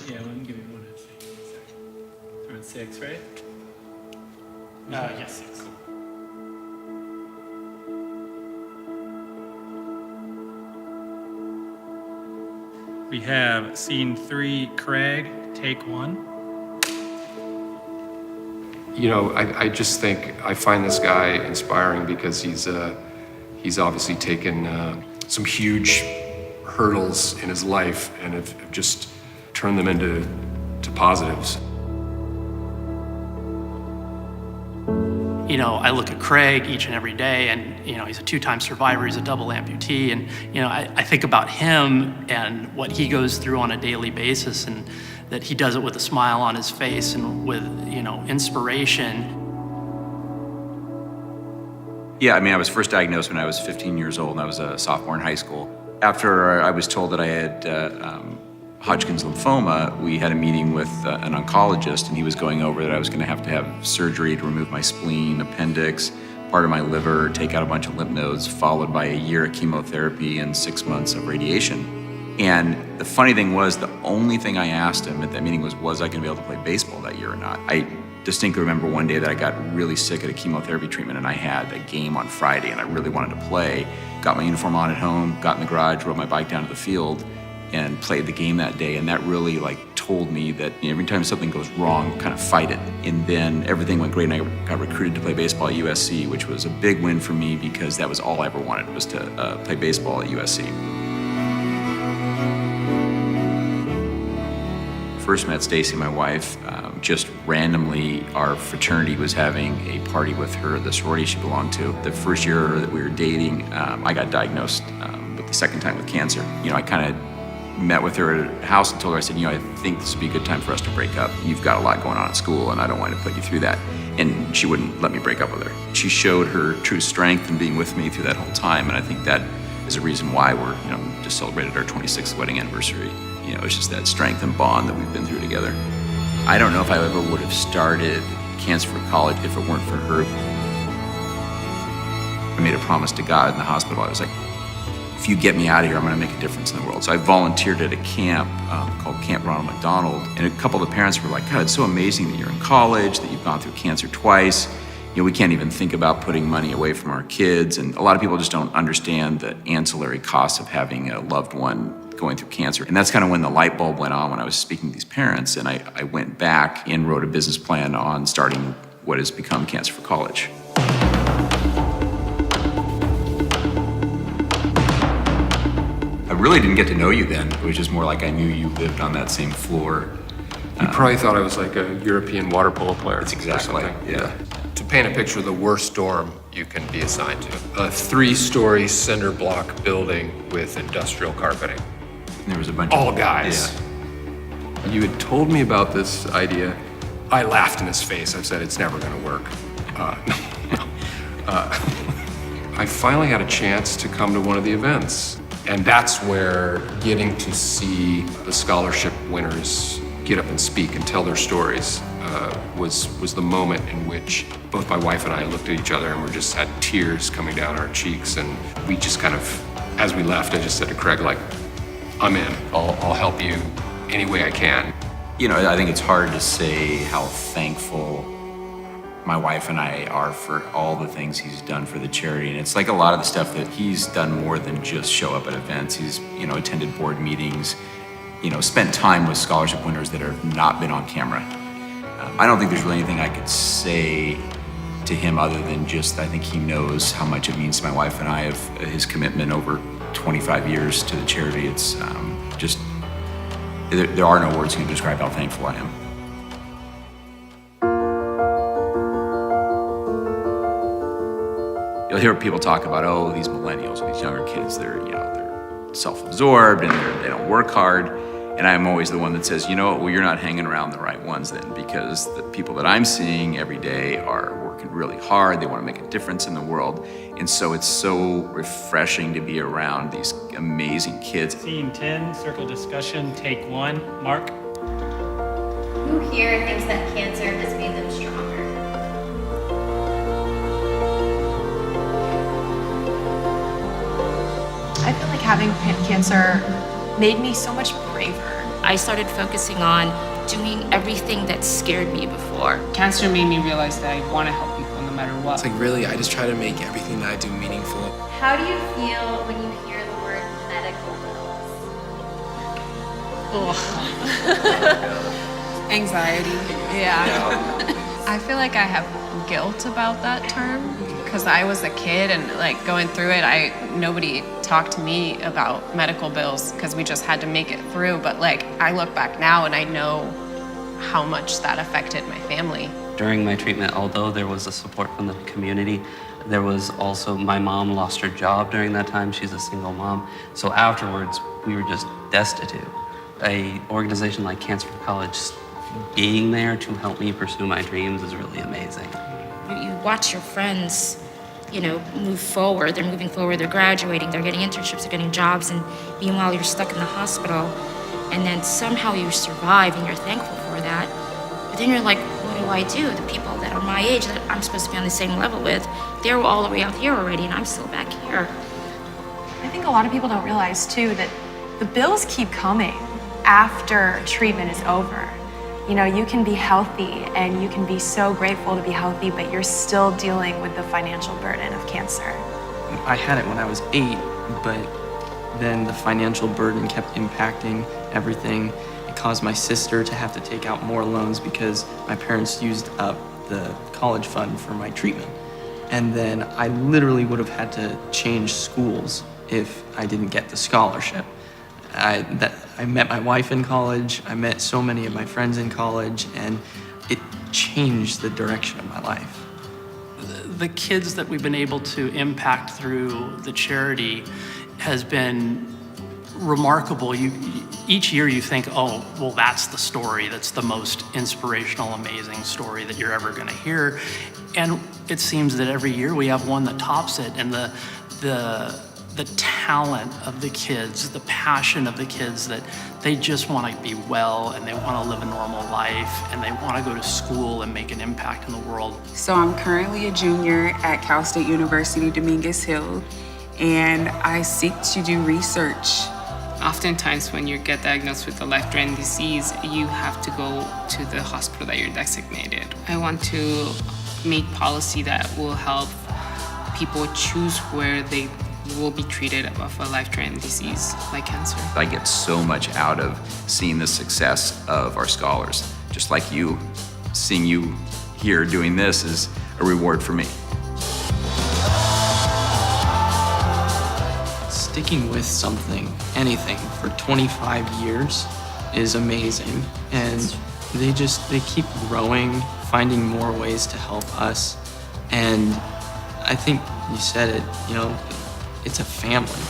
Yeah, let me give you one. Around 6, right? Yes, 6. We have scene 3, Craig, take 1. You know, I just think I find this guy inspiring because he's obviously taken some huge hurdles in his life and have just turned them into positives. You know, I look at Craig each and every day, and, you know, he's a 2-time survivor, he's a double amputee, and, you know, I think about him and what he goes through on a daily basis, and that he does it with a smile on his face and with, you know, inspiration. Yeah, I mean, I was first diagnosed when I was 15 years old, and I was a sophomore in high school. After I was told that I had Hodgkin's lymphoma, we had a meeting with an oncologist, and he was going over that I was going to have surgery to remove my spleen, appendix, part of my liver, take out a bunch of lymph nodes, followed by a year of chemotherapy and 6 months of radiation. And the funny thing was, the only thing I asked him at that meeting was I going to be able to play baseball that year or not? I distinctly remember one day that I got really sick at a chemotherapy treatment, and I had a game on Friday, and I really wanted to play. Got my uniform on at home, got in the garage, rode my bike down to the field, and played the game that day. And that really told me that every time something goes wrong, kind of fight it. And then everything went great, and I got recruited to play baseball at USC, which was a big win for me because that was all I ever wanted, was to play baseball at USC. First met Stacy, my wife, just randomly. Our fraternity was having a party with her, the sorority she belonged to. The first year that we were dating, I got diagnosed with the second time with cancer. You know, I kind of met with her at her house and told her, I said, you know, I think this would be a good time for us to break up. You've got a lot going on at school, and I don't want to put you through that. And she wouldn't let me break up with her. She showed her true strength in being with me through that whole time, and I think that is a reason why we're, you know, just celebrated our 26th wedding anniversary. You know, it's just that strength and bond that we've been through together. I don't know if I ever would have started Cancer for College if it weren't for her. I made a promise to God in the hospital. I was like, if you get me out of here, I'm going to make a difference in the world. So I volunteered at a camp called Camp Ronald McDonald, and a couple of the parents were like, God, it's so amazing that you're in college, that you've gone through cancer twice. You know, we can't even think about putting money away from our kids, and a lot of people just don't understand the ancillary costs of having a loved one going through cancer. And that's kind of when the light bulb went on when I was speaking to these parents, and I went back and wrote a business plan on starting what has become Cancer for College. I really didn't get to know you then. It was just more like I knew you lived on that same floor. You probably thought I was like a European water polo player. That's exactly, or something. yeah. To paint a picture of the worst dorm you can be assigned to. A 3-story cinder block building with industrial carpeting. There was a bunch All of guys. Yeah. You had told me about this idea. I laughed in his face. I said, it's never gonna work. I finally had a chance to come to one of the events. And that's where getting to see the scholarship winners get up and speak and tell their stories was the moment in which both my wife and I looked at each other and we just had tears coming down our cheeks. And we just kind of, as we left, I just said to Craig, like, I'm in. I'll help you any way I can. You know, I think it's hard to say how thankful my wife and I are for all the things he's done for the charity. And it's like a lot of the stuff that he's done more than just show up at events. He's, you know, attended board meetings, you know, spent time with scholarship winners that have not been on camera. I don't think there's really anything I could say to him other than just, I think he knows how much it means to my wife and I, of his commitment over 25 years to the charity. It's just, there are no words that can describe how thankful I am. You'll hear people talk about, oh, these millennials or these younger kids, they're, you know, they're self-absorbed and they don't work hard. And I'm always the one that says, you know, well, you're not hanging around the right ones then, because the people that I'm seeing every day are working really hard. They want to make a difference in the world. And so it's so refreshing to be around these amazing kids. Scene 10, circle discussion, take 1. Mark? Who here thinks that cancer has made them stronger? I feel like having cancer made me so much braver. I started focusing on doing everything that scared me before. Cancer made me realize that I want to help people no matter what. It's like really, I just try to make everything that I do meaningful. How do you feel when you hear the word medical bills? Anxiety. Yeah. I feel like I have guilt about that term because I was a kid and like going through it, nobody talked to me about medical bills because we just had to make it through. But like I look back now and I know how much that affected my family. During my treatment, although there was a support from the community, there was also, my mom lost her job during that time. She's a single mom. So afterwards, we were just destitute. An organization like Cancer for College being there to help me pursue my dreams is really amazing. You watch your friends, move forward. They're moving forward, they're graduating, they're getting internships, they're getting jobs, and meanwhile you're stuck in the hospital. And then somehow you survive and you're thankful for that. But then you're like, what do I do? The people that are my age that I'm supposed to be on the same level with, they're all the way out here already and I'm still back here. I think a lot of people don't realize too that the bills keep coming after treatment is over. You can be healthy and you can be so grateful to be healthy, but you're still dealing with the financial burden of cancer. I had it when I was 8, but then the financial burden kept impacting everything. It caused my sister to have to take out more loans because my parents used up the college fund for my treatment. And then I literally would have had to change schools if I didn't get the scholarship. I met my wife in college, I met so many of my friends in college, and it changed the direction of my life. The kids that we've been able to impact through the charity has been remarkable. Each year you think, oh, well, that's the story. That's the most inspirational, amazing story that you're ever going to hear. And it seems that every year we have one that tops it. And the talent of the kids, the passion of the kids, that they just want to be well and they want to live a normal life and they want to go to school and make an impact in the world. So I'm currently a junior at Cal State University, Dominguez Hill, and I seek to do research. Oftentimes when you get diagnosed with a life-threatening disease, you have to go to the hospital that you're designated. I want to make policy that will help people choose where they will be treated of a life-threatening disease like cancer. I get so much out of seeing the success of our scholars. Just like you, seeing you here doing this is a reward for me. Sticking with something, anything, for 25 years is amazing. And they keep growing, finding more ways to help us. And I think you said it, it's a family.